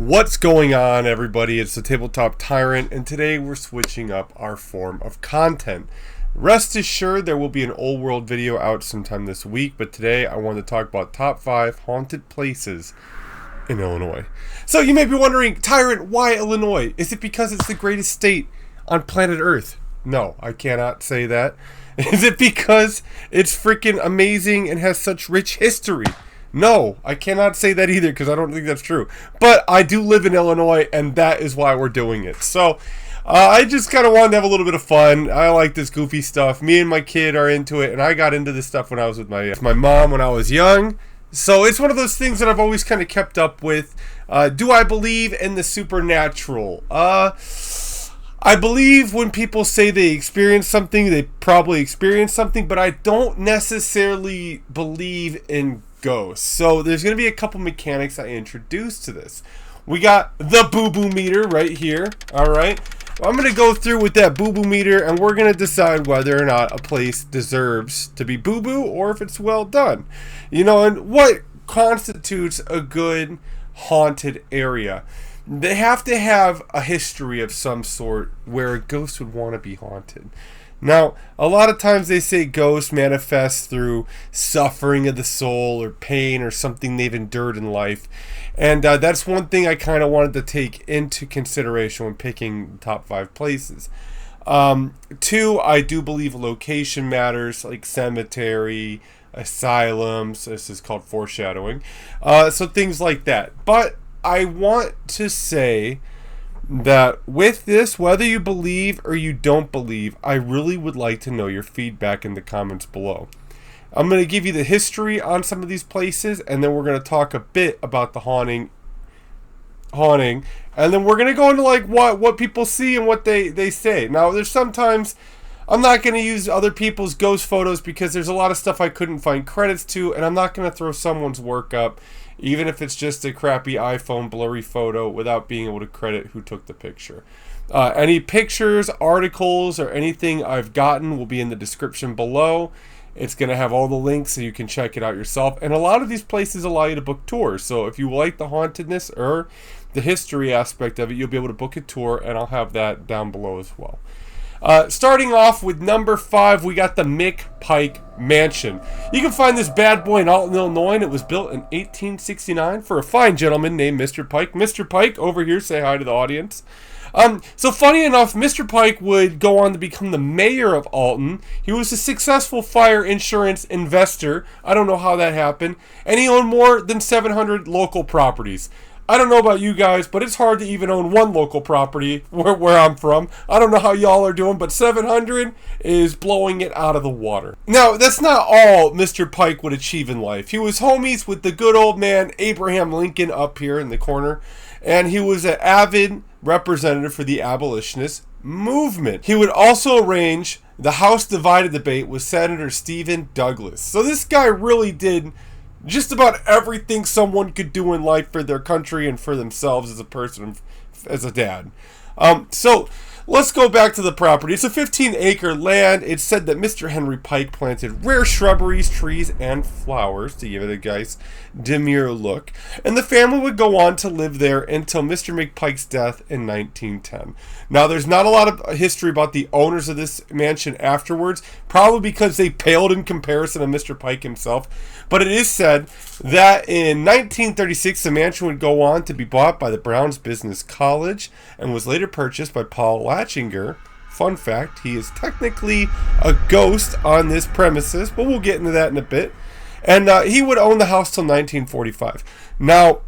What's going on, everybody? It's the Tabletop Tyrant, and today we're switching up our form of content. Rest assured there will be an old world video out sometime this week, but today I wanted to talk about top 5 haunted places in Illinois. So you may be wondering, Tyrant, why Illinois? Is it because it's the greatest state on planet Earth? No, I cannot say that. Is it because it's freaking amazing and has such rich history? No, I cannot say that either because I don't think that's true. But I do live in Illinois, and that is why we're doing it. So I just kind of wanted to have a little bit of fun. I like this goofy stuff. Me and my kid are into it, and I got into this stuff when I was with my mom when I was young. So it's one of those things that I've always kind of kept up with. Do I believe in the supernatural? I believe when people say they experience something, they probably experience something, but I don't necessarily believe in ghosts. So there's going to be a couple mechanics I introduced to this. We got the boo-boo meter right here. Alright. I'm going to go through with that boo-boo meter, and we're going to decide whether or not a place deserves to be boo-boo or if it's well done. And what constitutes a good haunted area? They have to have a history of some sort where a ghost would want to be haunted. Now, a lot of times they say ghosts manifest through suffering of the soul or pain or something they've endured in life. And that's one thing I kind of wanted to take into consideration when picking the top 5 places. 2, I do believe location matters, like cemetery, asylums. This is called foreshadowing. So things like that. But I want to say that with this, whether you believe or you don't believe, I really would like to know your feedback in the comments below. I'm going to give you the history on some of these places, and then we're going to talk a bit about the haunting, and then we're going to go into like what people see and what they say. Now, there's sometimes I'm not going to use other people's ghost photos because there's a lot of stuff I couldn't find credits to, and I'm not going to throw someone's work up, even if it's just a crappy iPhone blurry photo, without being able to credit who took the picture. Any pictures, articles, or anything I've gotten will be in the description below. It's going to have all the links so you can check it out yourself. And a lot of these places allow you to book tours. So if you like the hauntedness or the history aspect of it, you'll be able to book a tour, and I'll have that down below as well. Starting off with number 5, we got the Mcpike Mansion. You can find this bad boy in Alton, Illinois, and it was built in 1869 for a fine gentleman named Mr. Pike. Mr. Pike, over here, say hi to the audience. So funny enough, Mr. Pike would go on to become the mayor of Alton. He was a successful fire insurance investor. I don't know how that happened. And he owned more than 700 local properties. I don't know about you guys, but it's hard to even own one local property where I'm from. I don't know how y'all are doing, but 700 is blowing it out of the water. Now, that's not all Mr. Pike would achieve in life. He was homies with the good old man Abraham Lincoln up here in the corner, and he was an avid representative for the abolitionist movement. He would also arrange the House Divided debate with Senator Stephen Douglas. So this guy really did just about everything someone could do in life for their country and for themselves as a person, as a dad. So let's go back to the property. It's a 15-acre land. It's said that Mr. Henry Pike planted rare shrubberies, trees, and flowers to give it a nice demure look. And the family would go on to live there until Mr. Mcpike's death in 1910. Now, there's not a lot of history about the owners of this mansion afterwards, probably because they paled in comparison to Mr. Pike himself. But it is said that in 1936, the mansion would go on to be bought by the Browns Business College and was later purchased by Paul Latchinger. Fun fact, he is technically a ghost on this premises, but we'll get into that in a bit. And he would own the house till 1945. Now,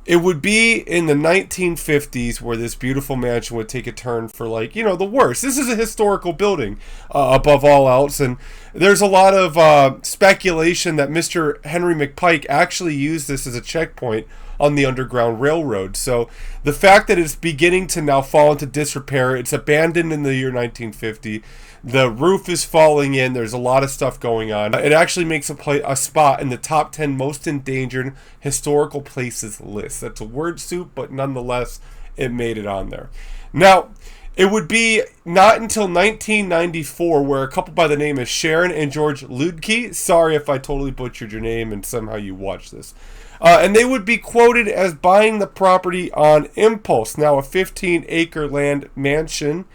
it would be in the 1950s where this beautiful mansion would take a turn for, the worst. This is a historical building above all else, and there's a lot of speculation that Mr. Henry Mcpike actually used this as a checkpoint on the Underground Railroad. So the fact that it's beginning to now fall into disrepair, it's abandoned in the year 1950. The roof is falling in. There's a lot of stuff going on. It actually makes a spot in the top 10 most endangered historical places list. That's a word soup, but nonetheless, it made it on there. Now, it would be not until 1994 where a couple by the name of Sharon and George Ludke, sorry if I totally butchered your name and somehow you watched this, And they would be quoted as buying the property on impulse. Now, a 15-acre land mansion,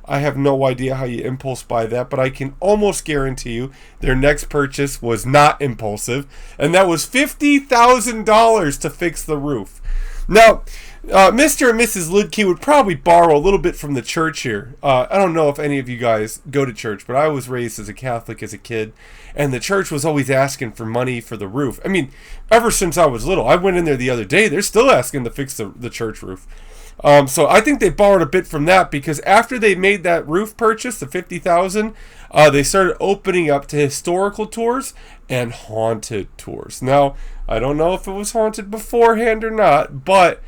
I have no idea how you impulse buy that, but I can almost guarantee you their next purchase was not impulsive, and that was $50,000 to fix the roof. Now, Mr. and Mrs. Ludke would probably borrow a little bit from the church here. I don't know if any of you guys go to church, but I was raised as a Catholic as a kid, and the church was always asking for money for the roof. I mean, ever since I was little. I went in there the other day, they're still asking to fix the church roof. So I think they borrowed a bit from that, because after they made that roof purchase, the $50,000, they started opening up to historical tours and haunted tours. Now, I don't know if it was haunted beforehand or not, but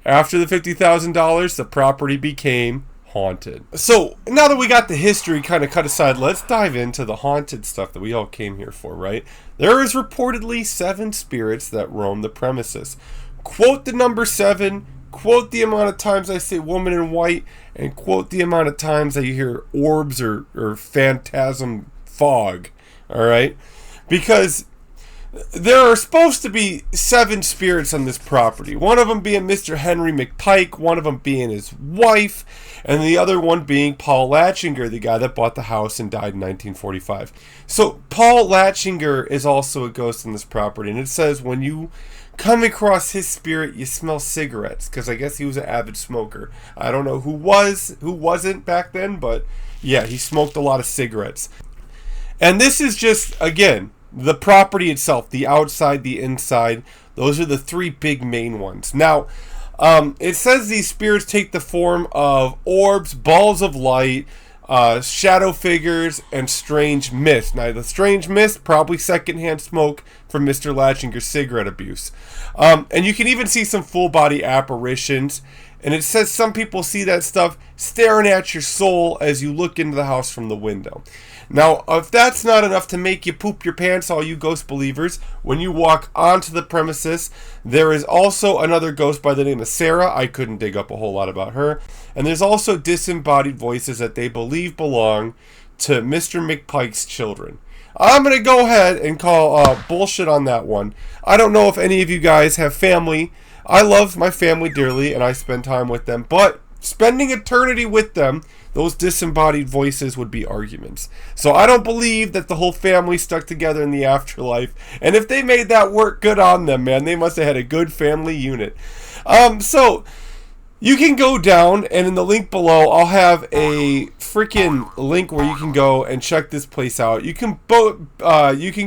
after the $50,000, the property became haunted. So now that we got the history kind of cut aside, let's dive into the haunted stuff that we all came here for, right? There is reportedly 7 spirits that roam the premises. Quote the number 7, quote the amount of times I say woman in white, and quote the amount of times that you hear orbs or phantasm fog, all right? Because there are supposed to be 7 spirits on this property. One of them being Mr. Henry Mcpike, one of them being his wife, and the other one being Paul Latchinger, the guy that bought the house and died in 1945. So Paul Latchinger is also a ghost on this property, and it says when you come across his spirit, you smell cigarettes, because I guess he was an avid smoker. I don't know who wasn't back then, but yeah, he smoked a lot of cigarettes. And this is just, again, the property itself, the outside, the inside. Those are the 3 big main ones. Now, it says these spirits take the form of orbs, balls of light, shadow figures, and strange mist. Now, the strange mist, probably secondhand smoke from Mr. Latchinger's cigarette abuse. And you can even see some full-body apparitions. And it says some people see that stuff staring at your soul as you look into the house from the window. Now, if that's not enough to make you poop your pants, all you ghost believers, when you walk onto the premises, there is also another ghost by the name of Sarah. I couldn't dig up a whole lot about her. And there's also disembodied voices that they believe belong to Mr. Mcpike's children. I'm going to go ahead and call bullshit on that one. I don't know if any of you guys have family. I love my family dearly, and I spend time with them. But spending eternity with them, those disembodied voices would be arguments. So I don't believe that the whole family stuck together in the afterlife. And if they made that work, good on them, man. They must have had a good family unit. So you can go down, and in the link below, I'll have a freaking link where you can go and check this place out. You can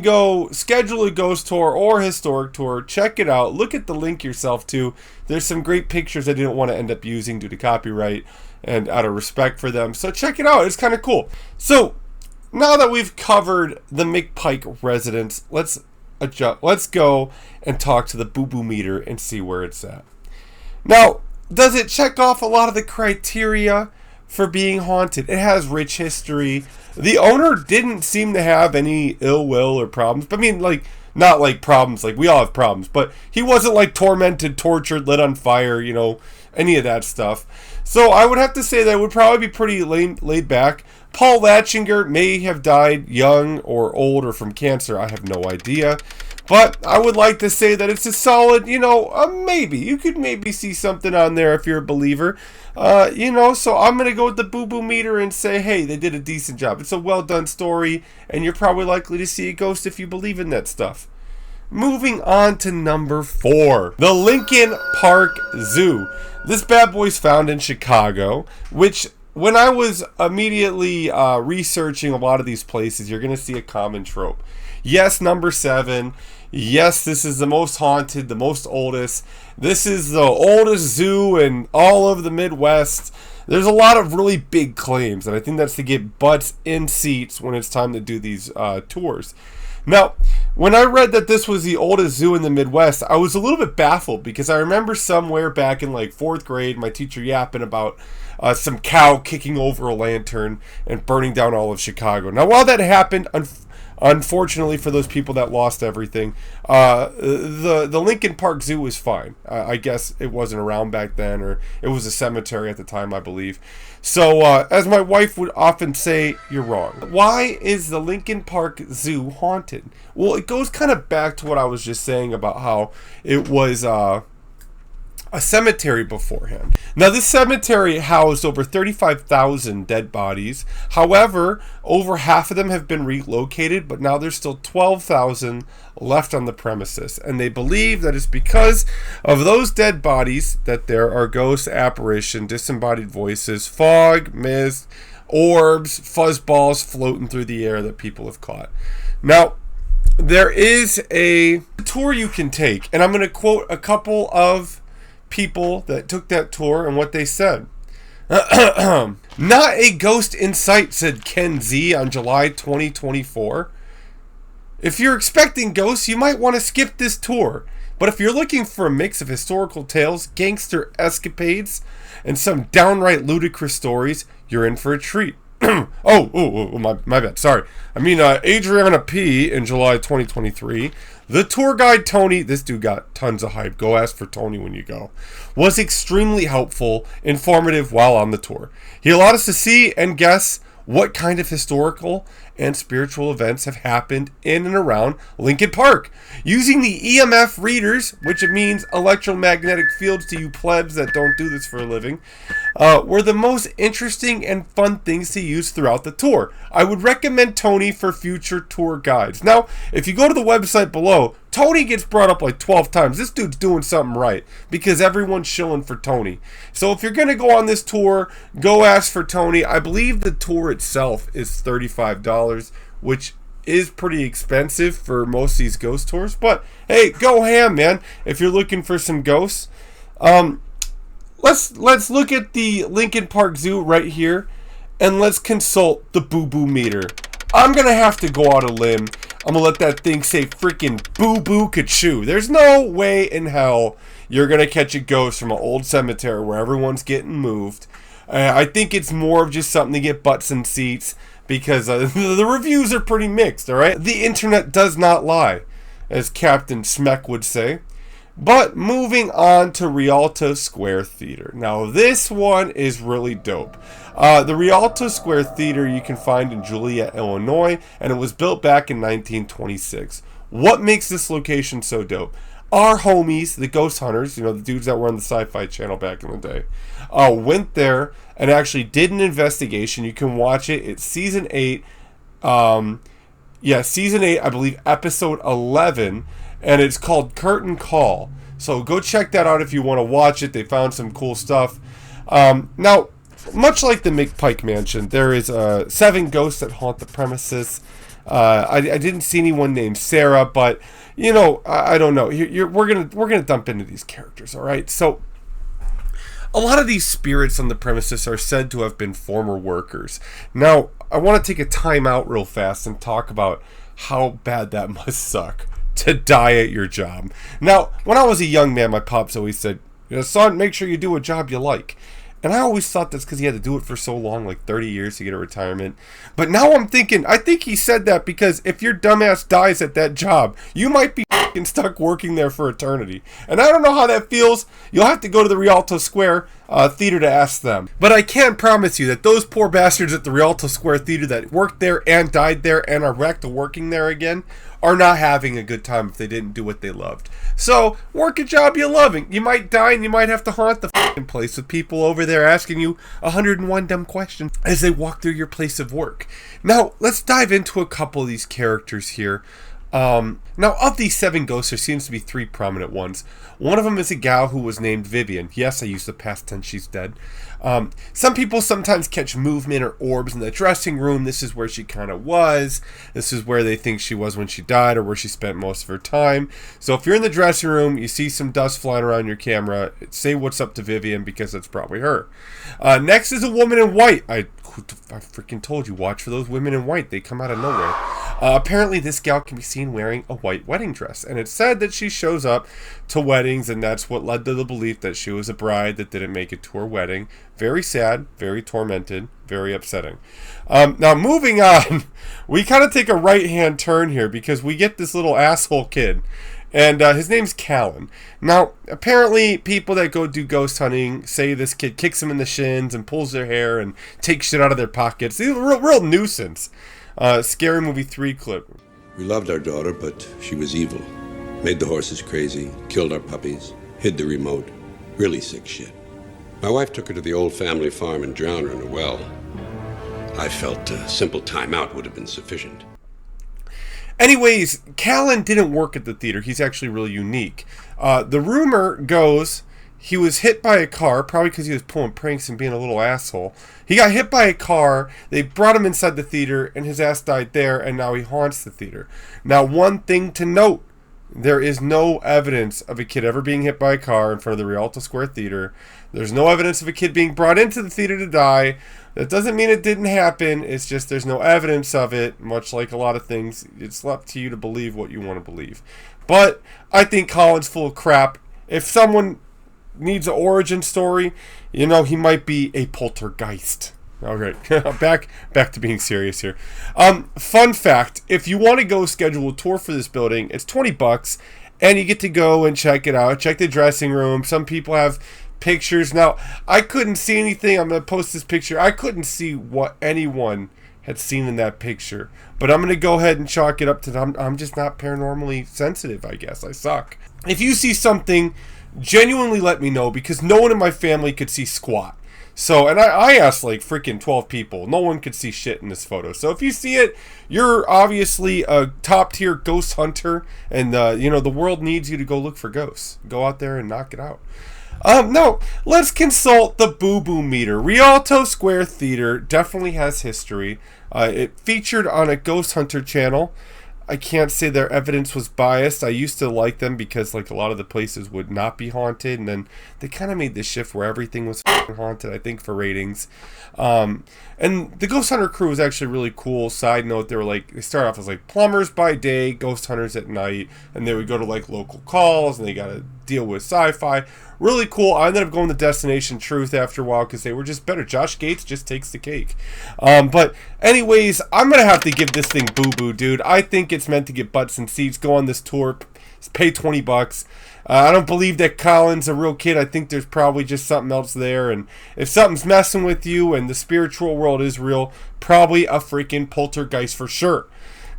go schedule a ghost tour or historic tour. Check it out. Look at the link yourself too. There's some great pictures I didn't want to end up using due to copyright and out of respect for them. So check it out. It's kind of cool. So now that we've covered the Mcpike residence, let's go and talk to the boo-boo meter and see where it's at. Now, does it check off a lot of the criteria for being haunted? It has rich history. The owner didn't seem to have any ill will or problems. I mean, like, not like problems, like we all have problems, but he wasn't like tormented, tortured, lit on fire, you know, any of that stuff. So I would have to say that it would probably be pretty laid back. Paul Latchinger may have died young or old or from cancer. I have no idea. But I would like to say that it's a solid, you know, maybe. You could maybe see something on there if you're a believer. You know, so I'm going to go with the boo-boo meter and say, hey, they did a decent job. It's a well-done story, and you're probably likely to see a ghost if you believe in that stuff. Moving on to number 4, the Lincoln Park Zoo. This bad boy's found in Chicago, which when I was immediately researching a lot of these places, you're going to see a common trope. Yes, number 7. Yes, this is the most haunted, the most oldest. This is the oldest zoo in all of the Midwest. There's a lot of really big claims, and I think that's to get butts in seats when it's time to do these tours. Now, when I read that this was the oldest zoo in the Midwest, I was a little bit baffled because I remember somewhere back in like 4th grade, my teacher yapping about some cow kicking over a lantern and burning down all of Chicago. Now, while that happened, Unfortunately for those people that lost everything, the Lincoln Park Zoo is fine. I guess it wasn't around back then, or it was a cemetery at the time, I believe. So, as my wife would often say, you're wrong. Why is the Lincoln Park Zoo haunted? Well, it goes kind of back to what I was just saying about how it was a cemetery beforehand. Now, this cemetery housed over 35,000 dead bodies. However, over half of them have been relocated, but now there's still 12,000 left on the premises. And they believe that it's because of those dead bodies that there are ghosts, apparition, disembodied voices, fog, mist, orbs, fuzzballs floating through the air that people have caught. Now, there is a tour you can take, and I'm going to quote a couple of people that took that tour and what they said. Not a ghost in sight, said Ken Z on July 2024. If you're expecting ghosts, you might want to skip this tour. But if you're looking for a mix of historical tales, gangster escapades, and some downright ludicrous stories, you're in for a treat. My bad. Sorry. I mean, Adriana P. in July 2023. The tour guide, Tony, this dude got tons of hype. Go ask for Tony when you go. Was extremely helpful, informative while on the tour. He allowed us to see and guess what kind of historical and spiritual events have happened in and around Lincoln Park. Using the EMF readers, which it means electromagnetic fields to you plebs that don't do this for a living, were the most interesting and fun things to use throughout the tour. I would recommend Tony for future tour guides. Now, if you go to the website below, Tony gets brought up like 12 times. This dude's doing something right because everyone's shilling for Tony. So if you're going to go on this tour, go ask for Tony. I believe the tour itself is $35, which is pretty expensive for most of these ghost tours. But hey, go ham, man, if you're looking for some ghosts. Let's look at the Lincoln Park Zoo right here, and let's consult the boo-boo meter. I'm going to have to go out a limb. I'm going to let that thing say freaking boo-boo ka-choo. There's no way in hell you're going to catch a ghost from an old cemetery where everyone's getting moved. I think it's more of just something to get butts in seats because the reviews are pretty mixed, all right? The internet does not lie, as Captain Smeck would say. But moving on to Rialto Square Theater. Now, this one is really dope. The Rialto Square Theater you can find in Joliet, Illinois, and it was built back in 1926. What makes this location so dope? Our homies, the ghost hunters, the dudes that were on the Sci-Fi Channel back in the day, went there and actually did an investigation. You can watch it. It's season 8. Season 8, I believe, episode 11. And it's called Curtain Call. So go check that out if you want to watch it. They found some cool stuff. Now, much like the Mcpike Mansion, there is 7 ghosts that haunt the premises. I didn't see anyone named Sarah, but I don't know. We're gonna dump into these characters, all right? So, a lot of these spirits on the premises are said to have been former workers. Now, I want to take a time out real fast and talk about how bad that must suck to die at your job. Now, when I was a young man, my pops always said, son, make sure you do a job you like. And I always thought that's because he had to do it for so long, like 30 years to get a retirement. But now I'm thinking, I think he said that because if your dumbass dies at that job, you might be stuck working there for eternity. And I don't know how that feels. You'll have to go to the Rialto Square Theater to ask them. But I can promise you that those poor bastards at the Rialto Square Theater that worked there and died there and are wrecked to working there again are not having a good time if they didn't do what they loved. So, work a job you're loving. You might die and you might have to haunt the f***ing place with people over there asking you 101 dumb questions as they walk through your place of work. Now, let's dive into a couple of these characters here. Now, of these 7 ghosts, there seems to be 3 prominent ones. One of them is a gal who was named Vivian. Yes, I used the past tense, she's dead. Some people sometimes catch movement or orbs in the dressing room. This is where she kind of was. This is where they think she was when she died or where she spent most of her time. So if you're in the dressing room, you see some dust flying around your camera, say what's up to Vivian because that's probably her. Next is a woman in white. I freaking told you, watch for those women in white. They come out of nowhere. Apparently this gal can be seen seen wearing a white wedding dress. And it's said that she shows up to weddings, and that's what led to the belief that she was a bride that didn't make it to her wedding. Very sad, very tormented, very upsetting. Now, moving on, we kind of take a right-hand turn here because we get this little asshole kid. And his name's Callan. Now, apparently, people that go do ghost hunting say this kid kicks them in the shins and pulls their hair and takes shit out of their pockets. He's a real nuisance. Scary Movie 3 clip. We loved our daughter, but she was evil. Made the horses crazy, killed our puppies, hid the remote. Really sick shit. My wife took her to the old family farm and drowned her in a well. I felt a simple timeout would have been sufficient. Anyways, Callan didn't work at the theater. He's actually really unique. The rumor goes he was hit by a car, probably because he was pulling pranks and being a little asshole. He got hit by a car, they brought him inside the theater, and his ass died there, and now he haunts the theater. Now, one thing to note, there is no evidence of a kid ever being hit by a car in front of the Rialto Square Theater. There's no evidence of a kid being brought into the theater to die. That doesn't mean it didn't happen. It's just there's no evidence of it, much like a lot of things. It's up to you to believe what you want to believe. But I think Colin's full of crap. If someone needs an origin story, he might be a poltergeist. All right, back to being serious here. Fun fact, if you want to go schedule a tour for this building, it's $20, and you get to go and check it out. Check the dressing room. Some people have pictures. Now, I couldn't see anything. I'm going to post this picture. I couldn't see what anyone had seen in that picture. But I'm going to go ahead and chalk it up to them. I'm just not paranormally sensitive, I guess. I suck. If you see something, genuinely let me know, because no one in my family could see squat. So, and I asked like freaking 12 people. No one could see shit in this photo. So if you see it, you're obviously a top tier ghost hunter. And, the world needs you to go look for ghosts. Go out there and knock it out. No, let's consult the Boo Boo meter. Rialto Square Theater definitely has history. It featured on a ghost hunter channel. I can't say their evidence was biased. I used to like them because like a lot of the places would not be haunted, and then they kind of made this shift where everything was haunted, I think, for ratings. And the ghost hunter crew was actually really cool. Side note, they started off as like plumbers by day, ghost hunters at night, and they would go to like local calls and they got to deal with sci-fi. Really cool. I ended up going to Destination Truth after a while because they were just better. Josh Gates just takes the cake. But anyways, I'm going to have to give this thing boo-boo, dude. I think it's meant to get butts and seats. Go on this tour. Pay $20. I don't believe that Colin's a real kid. I think there's probably just something else there. And if something's messing with you and the spiritual world is real, probably a freaking poltergeist for sure.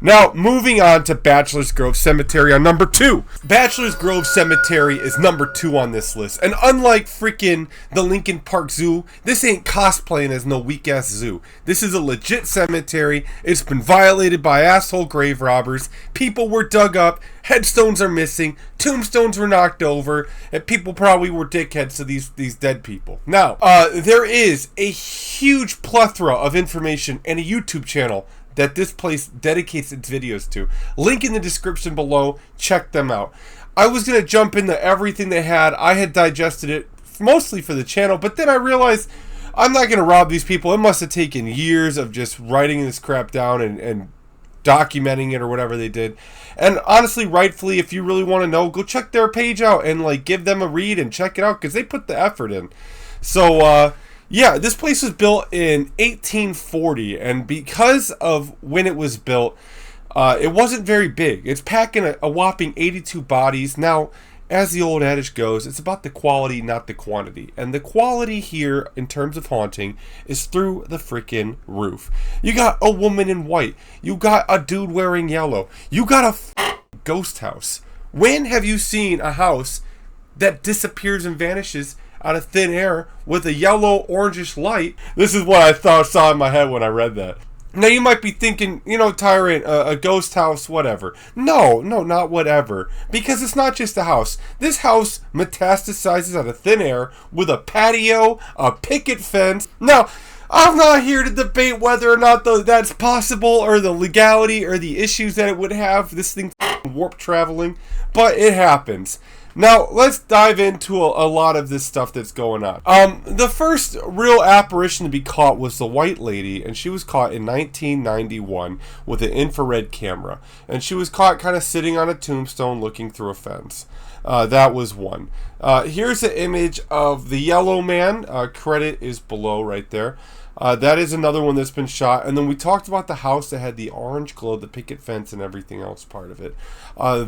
Now, moving on to Bachelors Grove Cemetery on number 2. Bachelors Grove Cemetery is number 2 on this list. And unlike freaking the Lincoln Park Zoo, this ain't cosplaying as no weak-ass zoo. This is a legit cemetery. It's been violated by asshole grave robbers. People were dug up. Headstones are missing. Tombstones were knocked over. And people probably were dickheads to these dead people. Now, there is a huge plethora of information and a YouTube channel that this place dedicates its videos to. Link in the description below. Check them out. I was going to jump into everything they had. I had digested it mostly for the channel, but then I realized I'm not going to rob these people. It must have taken years of just writing this crap down and documenting it or whatever they did. And honestly, rightfully, if you really want to know, go check their page out and like give them a read and check it out because they put the effort in. So, yeah, this place was built in 1840, and because of when it was built, it wasn't very big. It's packing a whopping 82 bodies. Now, as the old adage goes, it's about the quality, not the quantity. And the quality here, in terms of haunting, is through the freaking roof. You got a woman in white. You got a dude wearing yellow. You got a ghost house. When have you seen a house that disappears and vanishes out of thin air with a yellow orangish light? This is what I saw in my head when I read that. Now you might be thinking, Tyrant, a ghost house, whatever. No, not whatever. Because it's not just a house. This house metastasizes out of thin air with a patio, a picket fence. Now, I'm not here to debate whether or not that's possible or the legality or the issues that it would have. This thing warp traveling. But it happens. Now, let's dive into a lot of this stuff that's going on. The first real apparition to be caught was the White Lady, and she was caught in 1991 with an infrared camera. And she was caught kind of sitting on a tombstone looking through a fence. That was one. Here's an image of the Yellow Man. Credit is below right there. That is another one that's been shot. And then we talked about the house that had the orange glow, the picket fence, and everything else part of it.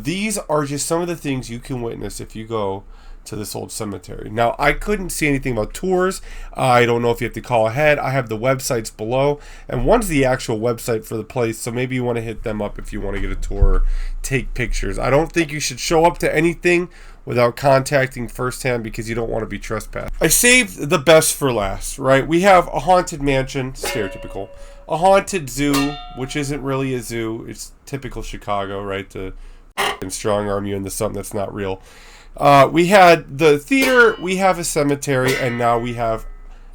These are just some of the things you can witness if you go to this old cemetery. Now, I couldn't see anything about tours. I don't know if you have to call ahead. I have the websites below. And one's the actual website for the place, so maybe you want to hit them up if you want to get a tour or take pictures. I don't think you should show up to anything without contacting firsthand because you don't want to be trespassed. I saved the best for last, right? We have a haunted mansion, stereotypical. A haunted zoo, which isn't really a zoo. It's typical Chicago, right? To strong arm you into something that's not real. We had the theater, we have a cemetery, and now we have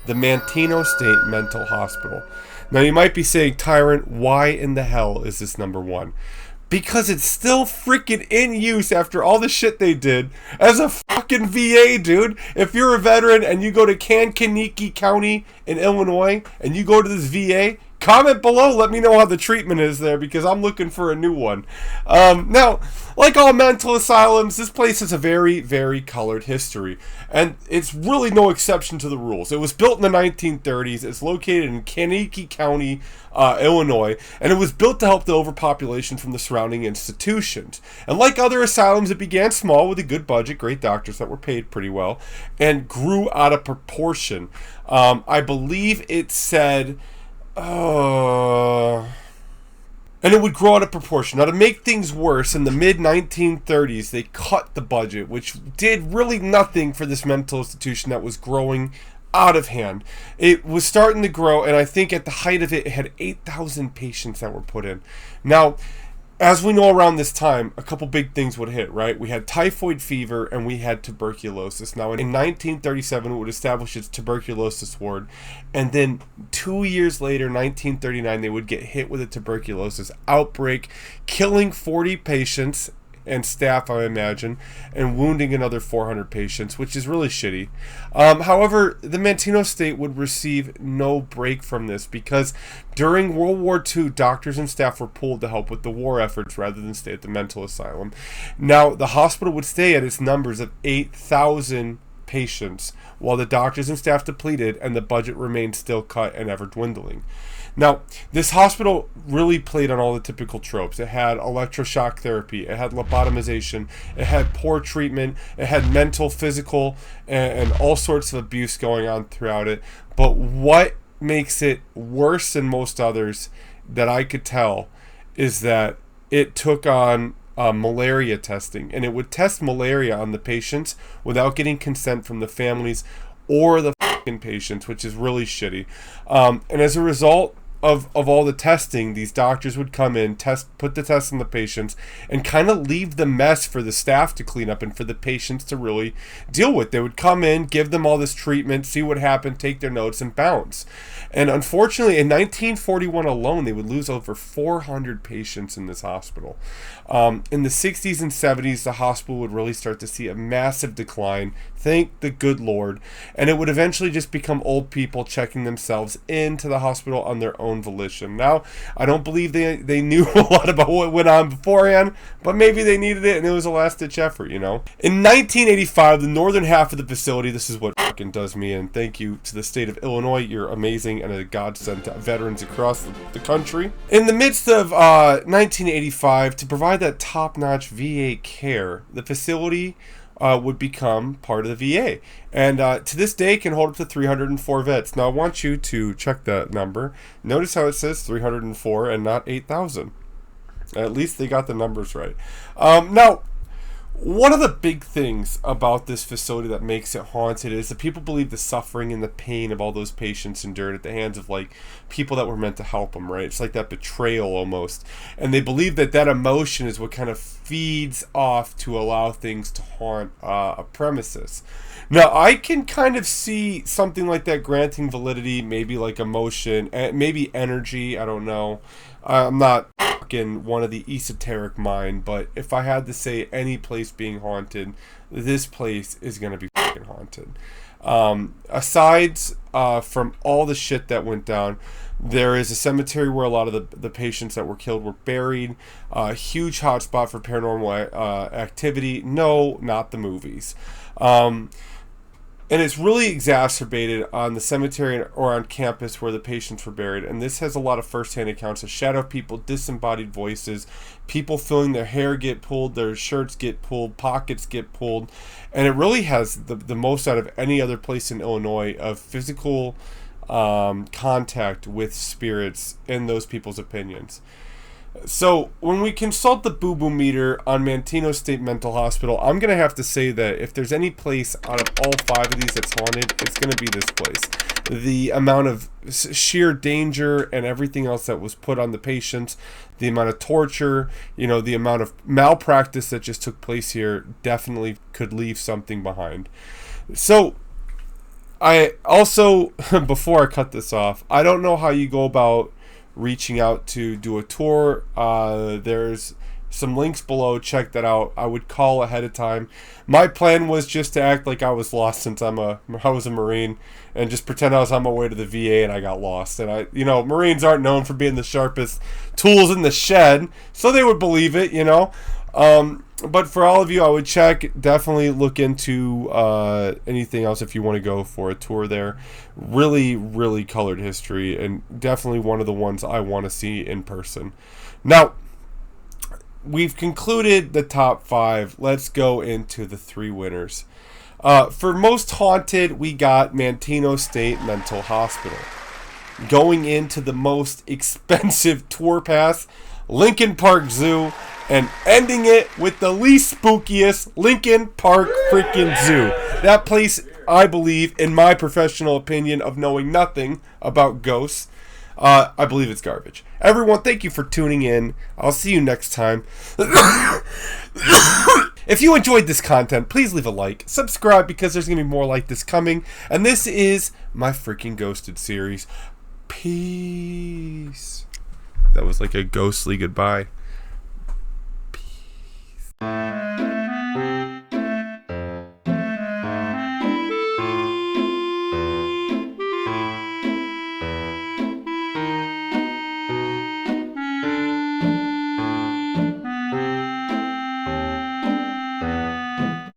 the Manteno State Mental Hospital. Now you might be saying, Tyrant, why in the hell is this number one? Because it's still freaking in use after all the shit they did as a fucking VA, dude. If you're a veteran and you go to Kankakee County in Illinois and you go to this VA, comment below, let me know how the treatment is there because I'm looking for a new one. Now, like all mental asylums, this place has a very, very colored history. And it's really no exception to the rules. It was built in the 1930s. It's located in Kankakee County, Illinois. And it was built to help the overpopulation from the surrounding institutions. And like other asylums, it began small with a good budget, great doctors that were paid pretty well, and grew out of proportion. I believe it said... and it would grow out of proportion. Now, to make things worse, in the mid-1930s, they cut the budget, which did really nothing for this mental institution that was growing out of hand. It was starting to grow, and I think at the height of it, it had 8,000 patients that were put in. Now, as we know, around this time, a couple big things would hit, right? We had typhoid fever and we had tuberculosis. Now, in 1937, it would establish its tuberculosis ward. And then 2 years later, 1939, they would get hit with a tuberculosis outbreak, killing 40 patients and staff, I imagine, and wounding another 400 patients, which is really shitty. However, the Manteno State would receive no break from this because during World War II, doctors and staff were pulled to help with the war efforts rather than stay at the mental asylum. Now, the hospital would stay at its numbers of 8,000 patients while the doctors and staff depleted and the budget remained still cut and ever dwindling. Now, this hospital really played on all the typical tropes. It had electroshock therapy, it had lobotomization, it had poor treatment, it had mental, physical, and all sorts of abuse going on throughout it. But what makes it worse than most others that I could tell is that it took on malaria testing, and it would test malaria on the patients without getting consent from the families or the fucking patients, which is really shitty. And as a result of all the testing, these doctors would come in, put the test on the patients, and kind of leave the mess for the staff to clean up and for the patients to really deal with. They would come in, give them all this treatment, see what happened, take their notes, and bounce. And unfortunately, in 1941 alone, they would lose over 400 patients in this hospital. In the 60s and 70s, the hospital would really start to see a massive decline. Thank the good Lord. And it would eventually just become old people checking themselves into the hospital on their own volition. Now, I don't believe they knew a lot about what went on beforehand, but maybe they needed it and it was a last-ditch effort, you know? In 1985, the northern half of the facility, this is what fucking does me in. Thank you to the state of Illinois. You're amazing and a godsend to veterans across the country. In the midst of 1985, to provide that top-notch VA care, the facility would become part of the VA. And to this day can hold up to 304 vets. Now I want you to check that number. Notice how it says 304 and not 8,000. At least they got the numbers right. Now, one of the big things about this facility that makes it haunted is that people believe the suffering and the pain of all those patients endured at the hands of like people that were meant to help them, right? It's like that betrayal almost. And they believe that that emotion is what kind of feeds off to allow things to haunt a premises. Now, I can kind of see something like that granting validity, maybe like emotion, maybe energy, I don't know. I'm not fucking one of the esoteric mind, but if I had to say any place being haunted, this place is going to be fucking haunted. Aside from all the shit that went down, there is a cemetery where a lot of the patients that were killed were buried. A huge hotspot for paranormal activity. No, not the movies. And it's really exacerbated on the cemetery or on campus where the patients were buried. And this has a lot of first-hand accounts of shadow people, disembodied voices, people feeling their hair get pulled, their shirts get pulled, pockets get pulled. And it really has the most out of any other place in Illinois of physical contact with spirits in those people's opinions. So, when we consult the boo-boo meter on Manteno State Mental Hospital, I'm going to have to say that if there's any place out of all 5 of these that's haunted, it's going to be this place. The amount of sheer danger and everything else that was put on the patients, the amount of torture, the amount of malpractice that just took place here definitely could leave something behind. So, I also, before I cut this off, I don't know how you go about reaching out to do a tour. There's some links below. Check that out. I would call ahead of time. My plan was just to act like I was lost since I was a Marine and just pretend I was on my way to the VA and I got lost. And Marines aren't known for being the sharpest tools in the shed, so they would believe it, But for all of you, I would definitely look into anything else if you want to go for a tour there. Really, really colored history, and definitely one of the ones I want to see in person. Now, we've concluded the top 5. Let's go into the 3 winners. For most haunted, we got Manteno State Mental Hospital. Going into the most expensive tour pass, Lincoln Park Zoo, and ending it with the least spookiest Lincoln Park freaking Zoo. That place, I believe, in my professional opinion of knowing nothing about ghosts, I believe it's garbage. Everyone, thank you for tuning in. I'll see you next time. If you enjoyed this content, please leave a like, subscribe, because there's going to be more like this coming. And this is my freaking Ghosted series. Peace. That was like a ghostly goodbye. Peace.